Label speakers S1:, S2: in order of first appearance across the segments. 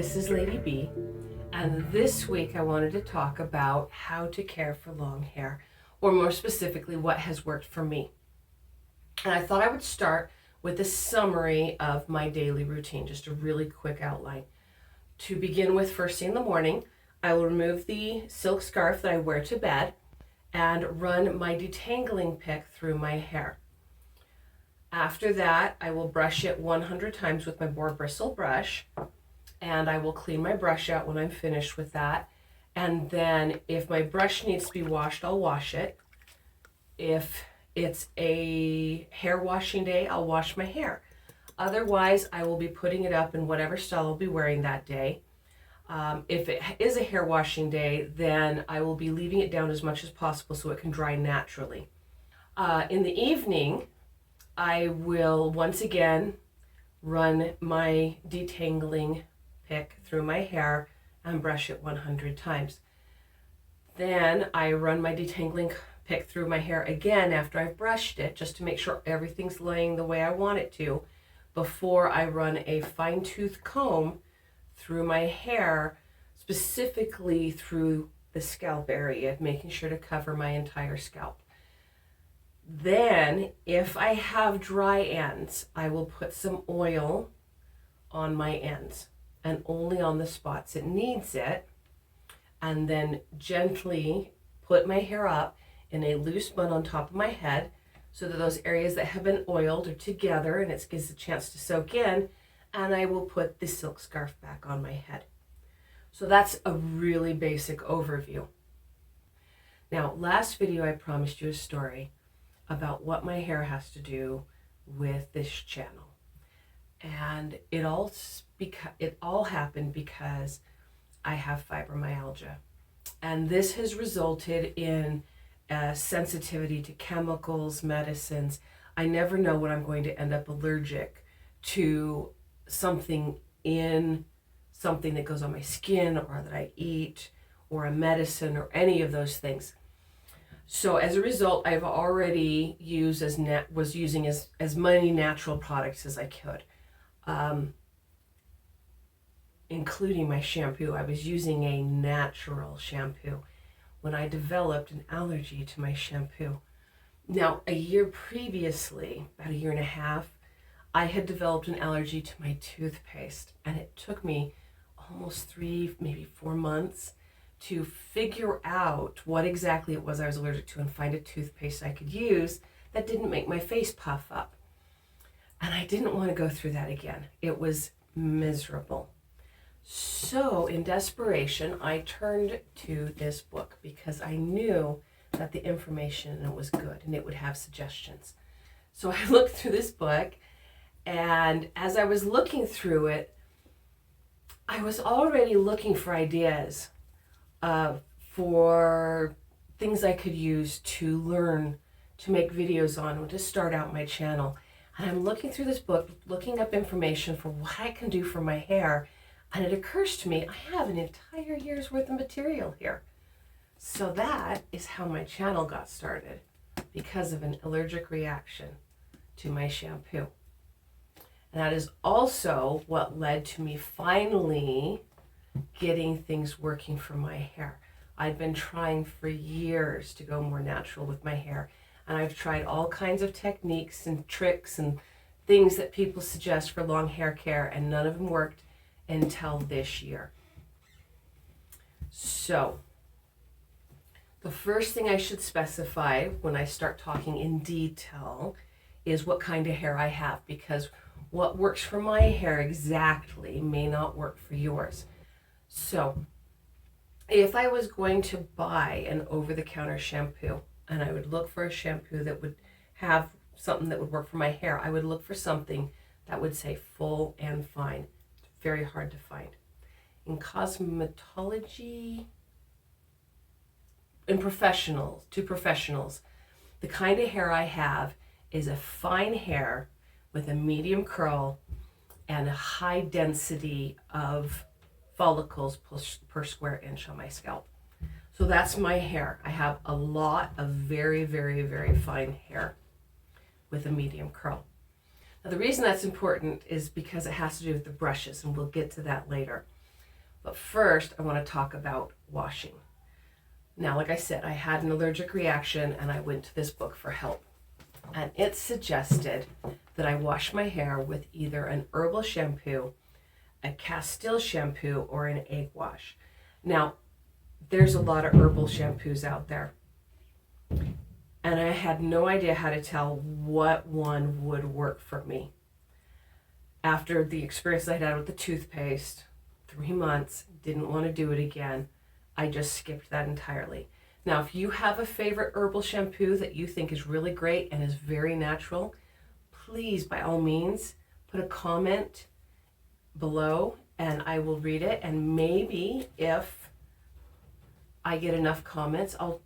S1: this is Lady B, and this week I wanted to talk about how to care for long hair, or more specifically, what has worked for me. And I thought I would start with a summary of my daily routine, just a really quick outline. To begin with, first thing in the morning, I will remove the silk scarf that I wear to bed and run my detangling pick through my hair. After that, I will brush it 100 times with my Boar Bristle brush, and I will clean my brush out when I'm finished with that. And then if my brush needs to be washed, I'll wash it. If it's a hair washing day, I'll wash my hair. Otherwise, I will be putting it up in whatever style I'll be wearing that day. If it is a hair washing day, then I will be leaving it down as much as possible so it can dry naturally. In the evening, I will once again run my detangling pick through my hair and brush it 100 times. Then I run my detangling pick through my hair again after I've brushed it, just to make sure everything's laying the way I want it to, before I run a fine-tooth comb through my hair, specifically through the scalp area, making sure to cover my entire scalp. Then, if I have dry ends, I will put some oil on my ends, and only on the spots it needs it, and then gently put my hair up in a loose bun on top of my head so that those areas that have been oiled are together and it gives a chance to soak in, and I will put the silk scarf back on my head. So that's a really basic overview. Now, last video I promised you a story about what my hair has to do with this channel. And it all happened because I have fibromyalgia. And this has resulted in sensitivity to chemicals, medicines. I never know when I'm going to end up allergic to something that goes on my skin, or that I eat, or a medicine, or any of those things. So as a result, I've already was using as many natural products as I could, including my shampoo. I was using a natural shampoo when I developed an allergy to my shampoo. Now, a year previously, about a year and a half, I had developed an allergy to my toothpaste, and it took me almost 3, maybe 4 months to figure out what exactly it was I was allergic to and find a toothpaste I could use that didn't make my face puff up. And I didn't want to go through that again. It was miserable. So in desperation, I turned to this book because I knew that the information in it was good and it would have suggestions. So I looked through this book, and as I was looking through it, I was already looking for ideas for things I could use to learn, to make videos on, or to start out my channel. And I'm looking through this book, looking up information for what I can do for my hair, and it occurs to me I have an entire year's worth of material here. So that is how my channel got started, because of an allergic reaction to my shampoo. And that is also what led to me finally getting things working for my hair. I'd been trying for years to go more natural with my hair, and I've tried all kinds of techniques and tricks and things that people suggest for long hair care, and none of them worked until this year. So the first thing I should specify when I start talking in detail is what kind of hair I have, because what works for my hair exactly may not work for yours. So if I was going to buy an over-the-counter shampoo, and I would look for a shampoo that would have something that would work for my hair, I would look for something that would say full and fine. It's very hard to find. In cosmetology, to professionals, the kind of hair I have is a fine hair with a medium curl and a high density of follicles per square inch on my scalp. So that's my hair. I have a lot of very, very, very fine hair with a medium curl. Now the reason that's important is because it has to do with the brushes, and we'll get to that later. But first, I want to talk about washing. Now, like I said, I had an allergic reaction and I went to this book for help. And it suggested that I wash my hair with either an herbal shampoo, a Castile shampoo, or an egg wash. Now, there's a lot of herbal shampoos out there. And I had no idea how to tell what one would work for me. After the experience I had with the toothpaste, 3 months, didn't want to do it again. I just skipped that entirely. Now, if you have a favorite herbal shampoo that you think is really great and is very natural, please, by all means, put a comment below and I will read it. And maybe if I get enough comments, I'll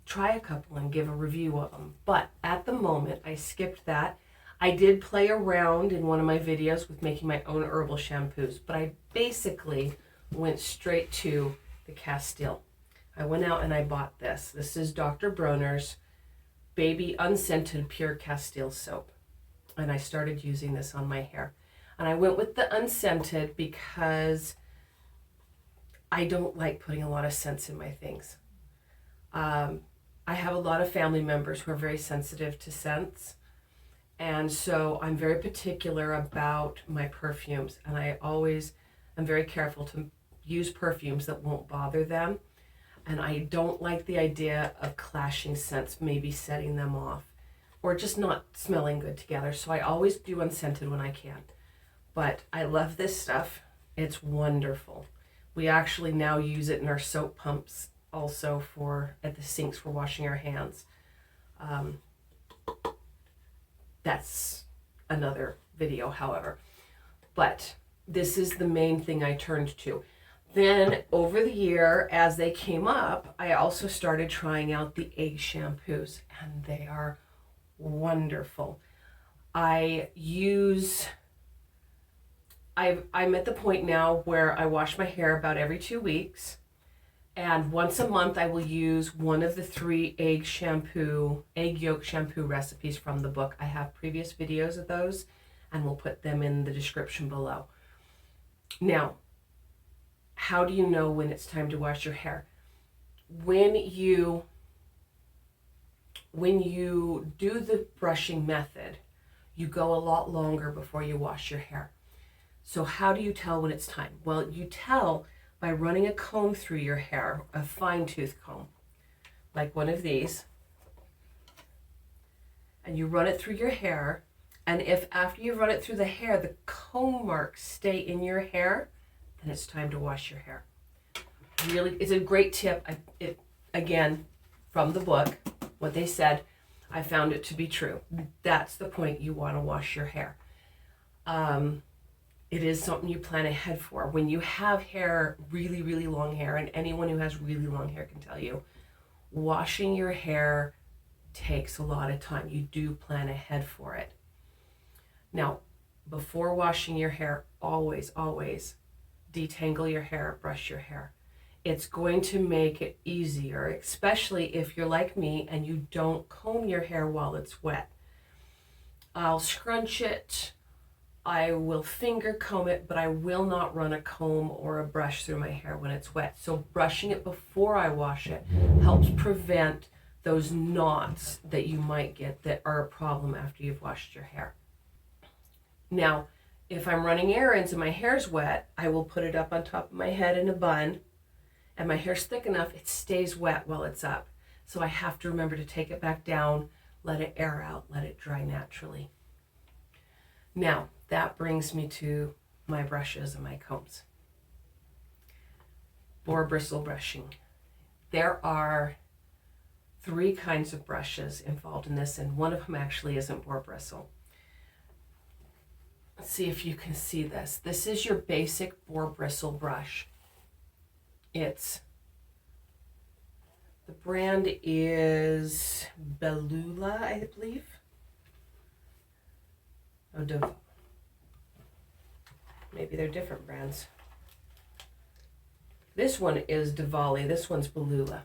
S1: try a couple and give a review of them. But at the moment, I skipped that. I did play around in one of my videos with making my own herbal shampoos, but I basically went straight to the Castile. I went out and I bought this. This is Dr. Bronner's Baby Unscented Pure Castile Soap. And I started using this on my hair. And I went with the unscented because I don't like putting a lot of scents in my things. I have a lot of family members who are very sensitive to scents. And so I'm very particular about my perfumes. And I always am very careful to use perfumes that won't bother them. And I don't like the idea of clashing scents, maybe setting them off or just not smelling good together. So I always do unscented when I can. But I love this stuff. It's wonderful. We actually now use it in our soap pumps also at the sinks for washing our hands. That's another video, however. But this is the main thing I turned to. Then over the year, as they came up, I also started trying out the egg shampoos, and they are wonderful. I'm at the point now where I wash my hair about every 2 weeks, and once a month I will use one of the 3 egg yolk shampoo recipes from the book. I have previous videos of those, and we'll put them in the description below. Now, how do you know when it's time to wash your hair? When you do the brushing method, you go a lot longer before you wash your hair. So how do you tell when it's time? Well, you tell by running a comb through your hair, a fine tooth comb, like one of these, and you run it through your hair. And if after you run it through the hair, the comb marks stay in your hair, then it's time to wash your hair. Really, it's a great tip. Again, from the book, what they said, I found it to be true. That's the point you want to wash your hair. It is something you plan ahead for. When you have hair, really, really long hair, and anyone who has really long hair can tell you, washing your hair takes a lot of time. You do plan ahead for it. Now, before washing your hair, always, always detangle your hair, brush your hair. It's going to make it easier, especially if you're like me and you don't comb your hair while it's wet. I'll scrunch it, I will finger comb it, but I will not run a comb or a brush through my hair when it's wet. So brushing it before I wash it helps prevent those knots that you might get that are a problem after you've washed your hair. Now, if I'm running errands and my hair's wet, I will put it up on top of my head in a bun, and my hair's thick enough, it stays wet while it's up. So I have to remember to take it back down, let it air out, let it dry naturally. Now, that brings me to my brushes and my combs. Boar bristle brushing. There are 3 kinds of brushes involved in this, and one of them actually isn't boar bristle. Let's see if you can see this. This is your basic boar bristle brush. The brand is Belula, I believe. Oh, maybe they're different brands. This one is Diwali. This one's Belula.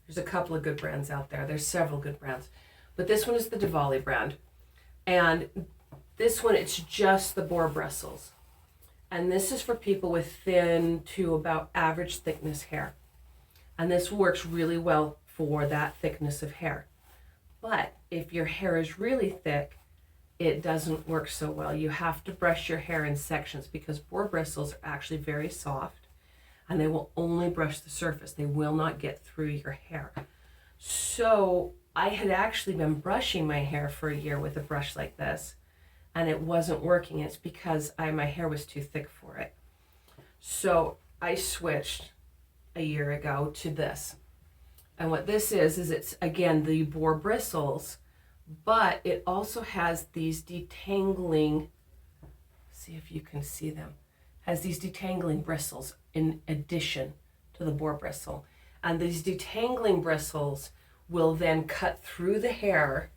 S1: There's a couple of good brands out there. There's several good brands. But this one is the Diwali brand. And this one, it's just the boar bristles. And this is for people with thin to about average thickness hair. And this works really well for that thickness of hair. But if your hair is really thick, it doesn't work so well. You have to brush your hair in sections because boar bristles are actually very soft and they will only brush the surface. They will not get through your hair. So I had actually been brushing my hair for a year with a brush like this, and it wasn't working. It's because my hair was too thick for it. So I switched a year ago to this. And what this is it's, again, the boar bristles, but it also has these detangling, see if you can see them, has these detangling bristles in addition to the boar bristle. And these detangling bristles will then cut through the hair,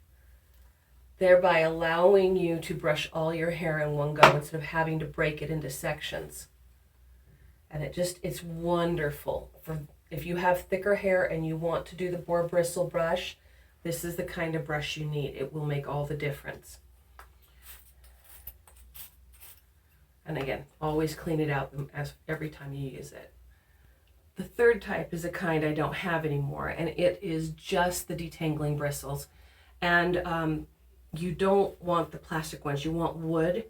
S1: thereby allowing you to brush all your hair in one go instead of having to break it into sections. And it's wonderful. If you have thicker hair and you want to do the boar bristle brush, this is the kind of brush you need. It will make all the difference. And again, always clean it out every time you use it. The third type is a kind I don't have anymore, and it is just the detangling bristles. And you don't want the plastic ones. You want wood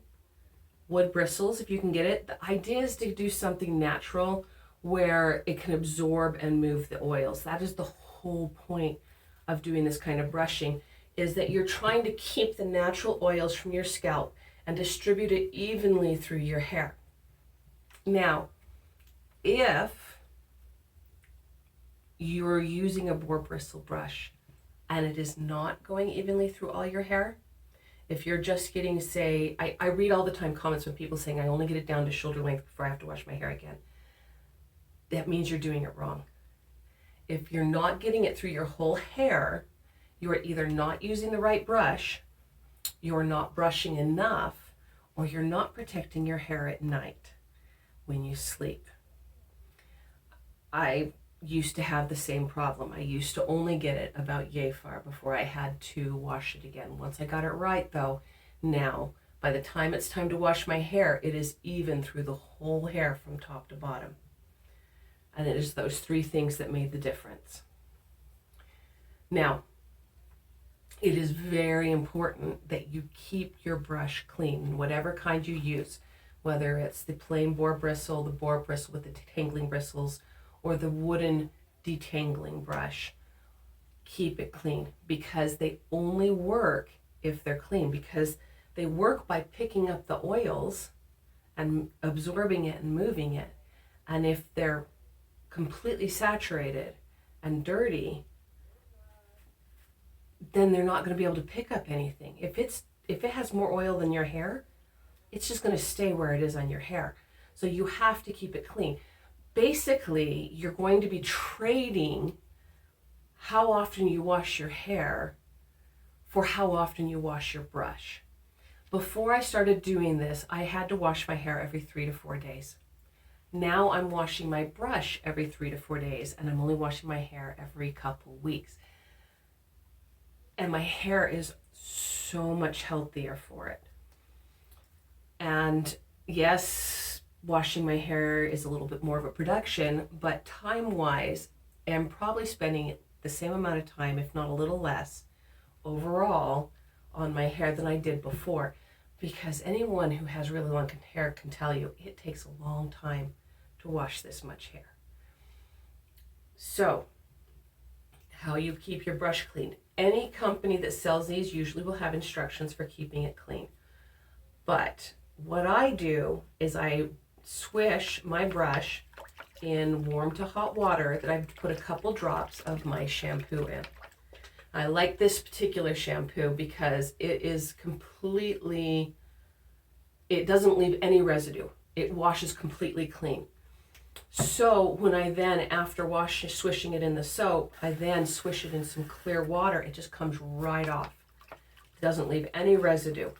S1: bristles if you can get it. The idea is to do something natural where it can absorb and move the oils. That is the whole point of doing this kind of brushing, is that you're trying to keep the natural oils from your scalp and distribute it evenly through your hair. Now, if you're using a boar bristle brush and it is not going evenly through all your hair, if you're just getting, say, I read all the time comments from people saying, I only get it down to shoulder length before I have to wash my hair again. That means you're doing it wrong. If you're not getting it through your whole hair, you are either not using the right brush, you're not brushing enough, or you're not protecting your hair at night when you sleep. I used to have the same problem. I used to only get it about yay far before I had to wash it again. Once I got it right though, now by the time it's time to wash my hair, it is even through the whole hair from top to bottom. And it is those three things that made the difference. Now, it is very important that you keep your brush clean, whatever kind you use, whether it's the plain boar bristle, the boar bristle with the detangling bristles, or the wooden detangling brush. Keep it clean, because they only work if they're clean, because they work by picking up the oils and absorbing it and moving it. And if they're completely saturated and dirty, then they're not going to be able to pick up anything. If it has more oil than your hair, it's just going to stay where it is on your hair. So you have to keep it clean. Basically, you're going to be trading how often you wash your hair for how often you wash your brush. Before I started doing this, I had to wash my hair every 3 to 4 days. Now I'm washing my brush every 3 to 4 days, and I'm only washing my hair every couple weeks. And my hair is so much healthier for it. And yes, washing my hair is a little bit more of a production, but time-wise, I'm probably spending the same amount of time, if not a little less, overall on my hair than I did before. Because anyone who has really long hair can tell you it takes a long time to wash this much hair. So, how you keep your brush clean. Any company that sells these usually will have instructions for keeping it clean. But what I do is I swish my brush in warm to hot water that I've put a couple drops of my shampoo in. I like this particular shampoo because it is completely, it doesn't leave any residue. It washes completely clean. So when I then, after swishing it in the soap, I then swish it in some clear water, it just comes right off. It doesn't leave any residue.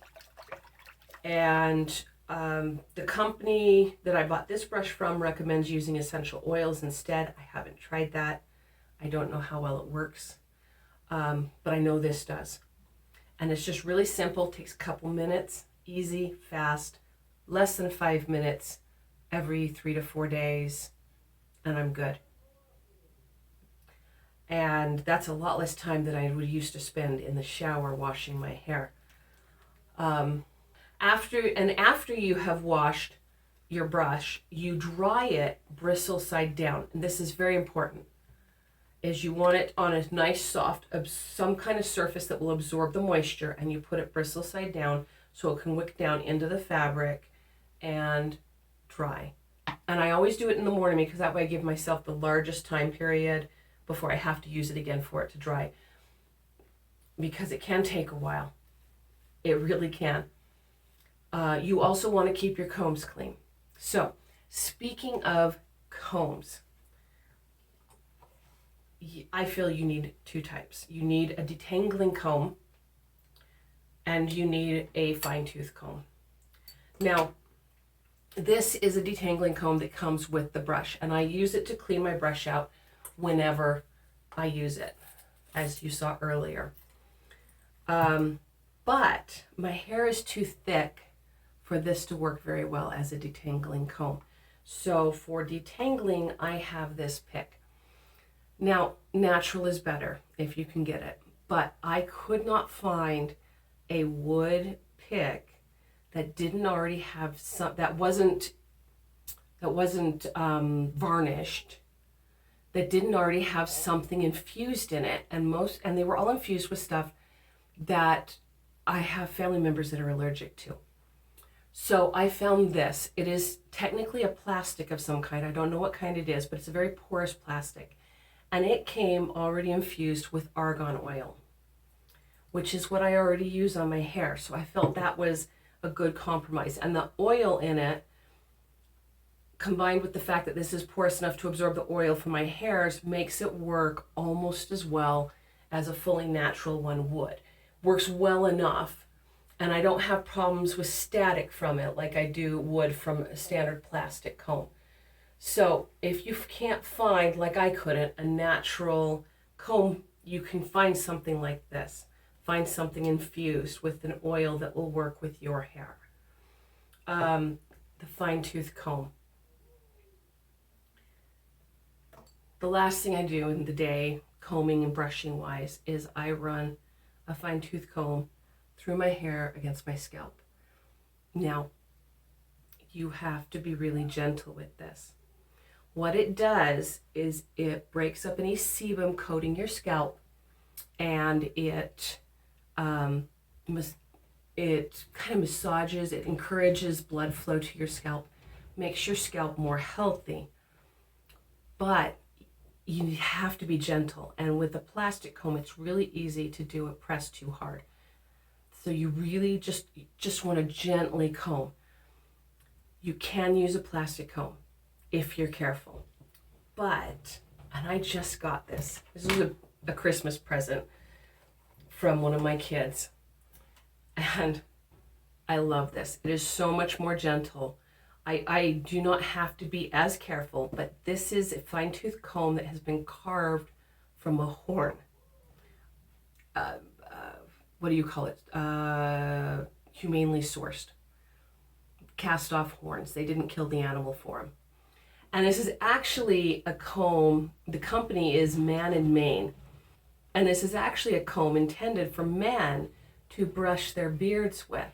S1: And the company that I bought this brush from recommends using essential oils instead. I haven't tried that. I don't know how well it works, but I know this does. And it's just really simple, takes a couple minutes, easy, fast, less than 5 minutes every 3 to 4 days, and I'm good. And that's a lot less time than I would used to spend in the shower washing my hair. After you have washed your brush, you dry it bristle side down. And this is very important, is you want it on a nice soft, some kind of surface that will absorb the moisture, and you put it bristle side down so it can wick down into the fabric and dry. And I always do it in the morning because that way I give myself the largest time period before I have to use it again for it to dry. Because it can take a while. It really can. You also want to keep your combs clean. So, speaking of combs, I feel you need two types. You need a detangling comb and you need a fine tooth comb. Now, this is a detangling comb that comes with the brush, and I use it to clean my brush out whenever I use it, as you saw earlier. But my hair is too thick for this to work very well as a detangling comb. So for detangling, I have this pick. Now, natural is better if you can get it, but I could not find a wood pick that didn't already have some, that wasn't varnished, that didn't already have something infused in it, and they were all infused with stuff that I have family members that are allergic to. So I found this. It is technically a plastic of some kind. I don't know what kind it is, but it's a very porous plastic. And it came already infused with argan oil, which is what I already use on my hair. So I felt that was a good compromise. And the oil in it, combined with the fact that this is porous enough to absorb the oil from my hairs, makes it work almost as well as a fully natural one would. Works well enough, and I don't have problems with static from it like I would from a standard plastic comb. So if you can't find, like I couldn't, a natural comb, you can find something like this. Find something infused with an oil that will work with your hair. The fine tooth comb. The last thing I do in the day, combing and brushing wise, is I run a fine tooth comb through my hair against my scalp. Now, you have to be really gentle with this. What it does is it breaks up any sebum coating your scalp, and it kind of massages, it encourages blood flow to your scalp, makes your scalp more healthy. But you have to be gentle, and with a plastic comb, it's really easy to do it pressed too hard. So you really just want to gently comb. You can use a plastic comb if you're careful. But, and I just got this. This is a Christmas present from one of my kids. And I love this. It is so much more gentle. I do not have to be as careful, but this is a fine tooth comb that has been carved from a horn. What do you call it? Humanely sourced. Cast off horns. They didn't kill the animal for them. And this is actually a comb. The company is Man and Mane. And this is actually a comb intended for men to brush their beards with.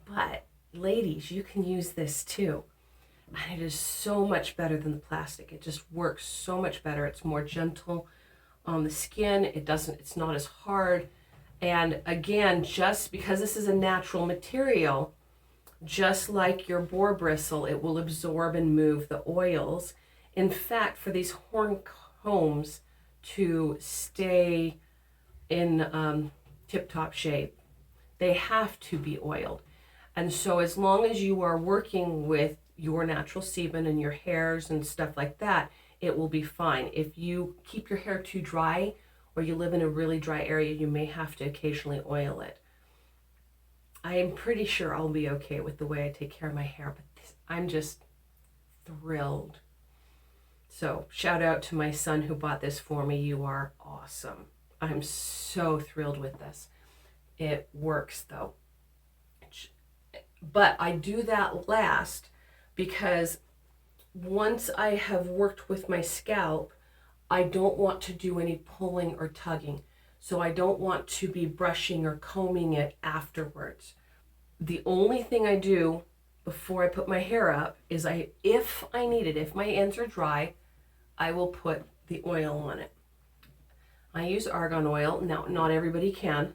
S1: But ladies, you can use this too. And it is so much better than the plastic. It just works so much better. It's more gentle on the skin. It's not as hard. And again, just because this is a natural material, just like your boar bristle, it will absorb and move the oils. In fact, for these horn combs to stay in tip-top shape, they have to be oiled. And so as long as you are working with your natural sebum and your hairs and stuff like that, it will be fine. If you keep your hair too dry or you live in a really dry area, you may have to occasionally oil it. I am pretty sure I'll be okay with the way I take care of my hair, but I'm just thrilled. So shout out to my son who bought this for me. You are awesome. I'm so thrilled with this. It works though. But I do that last because once I have worked with my scalp, I don't want to do any pulling or tugging. So I don't want to be brushing or combing it afterwards. The only thing I do before I put my hair up is if I need it, if my ends are dry, I will put the oil on it. I use argan oil. Now, not everybody can.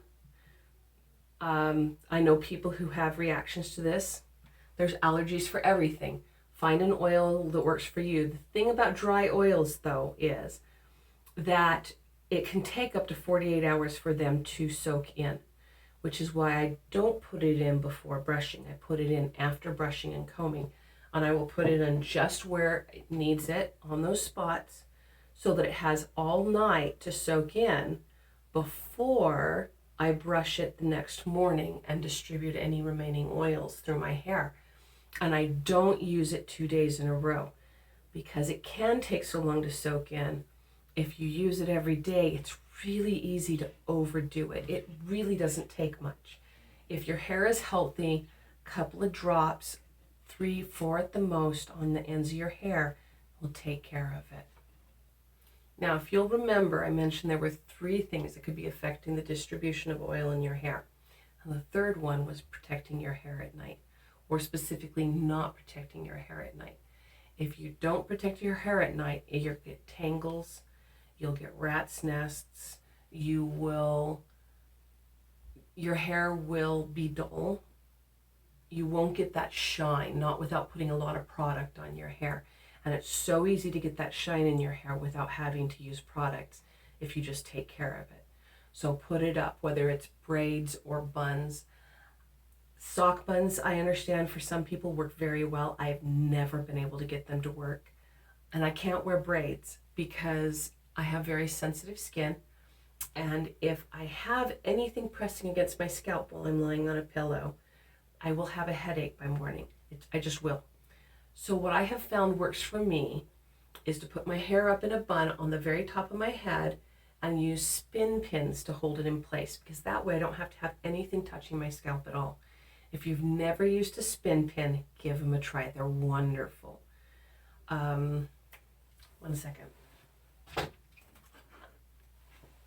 S1: I know people who have reactions to this. There's allergies for everything. Find an oil that works for you. The thing about dry oils, though, is that it can take up to 48 hours for them to soak in, which is why I don't put it in before brushing. I put it in after brushing and combing, and I will put it in just where it needs it, on those spots, so that it has all night to soak in before I brush it the next morning and distribute any remaining oils through my hair. And I don't use it 2 days in a row because it can take so long to soak in. If you use it every day, it's really easy to overdo it. It really doesn't take much. If your hair is healthy, a couple of drops, 3, 4 at the most on the ends of your hair will take care of it. Now, if you'll remember, I mentioned there were 3 things that could be affecting the distribution of oil in your hair. And the third one was protecting your hair at night, or specifically not protecting your hair at night. If you don't protect your hair at night, you'll get tangles, you'll get rat's nests, your hair will be dull. You won't get that shine, not without putting a lot of product on your hair. And it's so easy to get that shine in your hair without having to use products if you just take care of it. So put it up, whether it's braids or buns. Sock buns, I understand for some people work very well. I've never been able to get them to work. And I can't wear braids because I have very sensitive skin. And if I have anything pressing against my scalp while I'm lying on a pillow, I will have a headache by morning. I just will. So what I have found works for me is to put my hair up in a bun on the very top of my head and use spin pins to hold it in place, because that way I don't have to have anything touching my scalp at all. If you've never used a spin pin, give them a try. They're wonderful. 1 second. I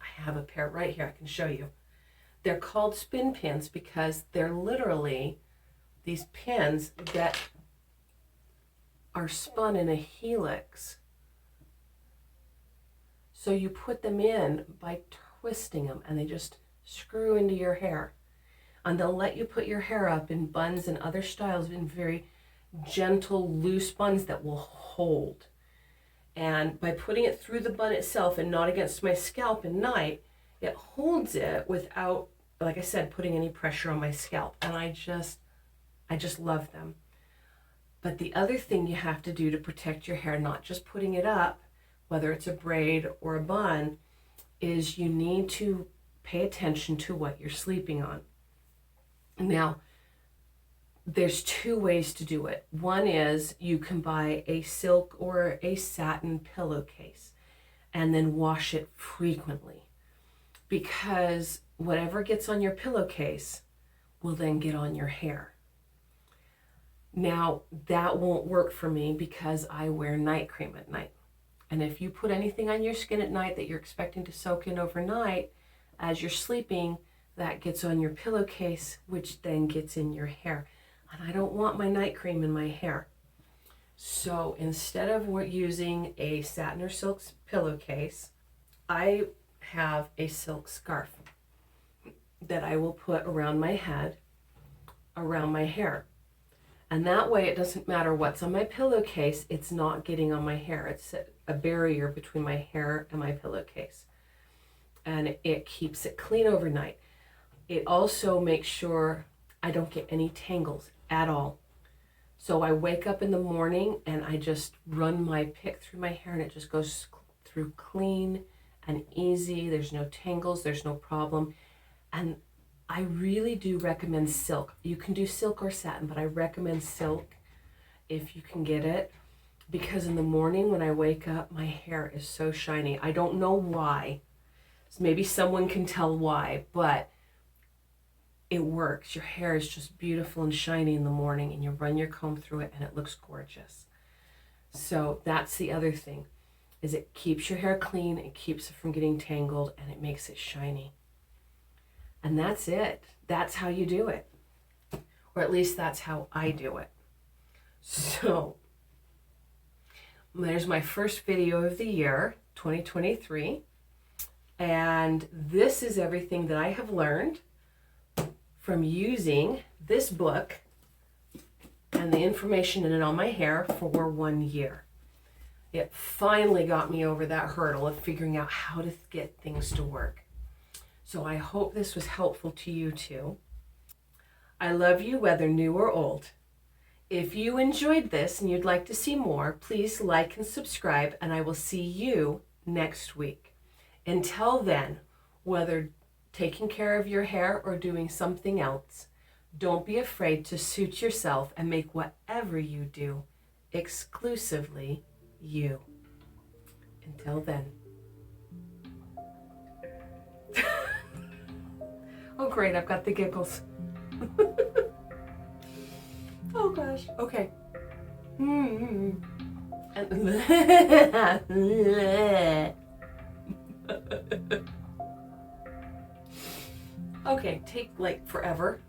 S1: have a pair right here. I can show you. They're called spin pins because they're literally these pins that are spun in a helix. So you put them in by twisting them, and they just screw into your hair. And they'll let you put your hair up in buns and other styles, in very gentle, loose buns that will hold. And by putting it through the bun itself and not against my scalp at night, it holds it without, like I said, putting any pressure on my scalp. And I just love them. But the other thing you have to do to protect your hair, not just putting it up, whether it's a braid or a bun, is you need to pay attention to what you're sleeping on. Now, there's 2 ways to do it. One is you can buy a silk or a satin pillowcase and then wash it frequently, because whatever gets on your pillowcase will then get on your hair. Now, that won't work for me because I wear night cream at night. And if you put anything on your skin at night that you're expecting to soak in overnight, as you're sleeping, that gets on your pillowcase, which then gets in your hair. And I don't want my night cream in my hair. So instead of using a satin or silk pillowcase, I have a silk scarf that I will put around my head, around my hair. And that way it doesn't matter what's on my pillowcase, it's not getting on my hair. It's a barrier between my hair and my pillowcase. And it keeps it clean overnight. It also makes sure I don't get any tangles at all. So I wake up in the morning and I just run my pick through my hair and it just goes through clean and easy. There's no tangles, there's no problem. And I really do recommend silk. You can do silk or satin, but I recommend silk if you can get it, because in the morning when I wake up, my hair is so shiny. I don't know why. Maybe someone can tell why, but it works. Your hair is just beautiful and shiny in the morning, and you run your comb through it and it looks gorgeous. So that's the other thing, is it keeps your hair clean, it keeps it from getting tangled, and it makes it shiny. And that's it. That's how you do it. Or at least that's how I do it. So there's my first video of the year, 2023. And this is everything that I have learned from using this book and the information in it on my hair for 1 year. It finally got me over that hurdle of figuring out how to get things to work. So I hope this was helpful to you too. I love you whether new or old. If you enjoyed this and you'd like to see more, please like and subscribe, and I will see you next week. Until then, whether taking care of your hair or doing something else, don't be afraid to suit yourself and make whatever you do exclusively you. Until then. Oh great, I've got the giggles. Oh gosh, okay. Okay, take like forever.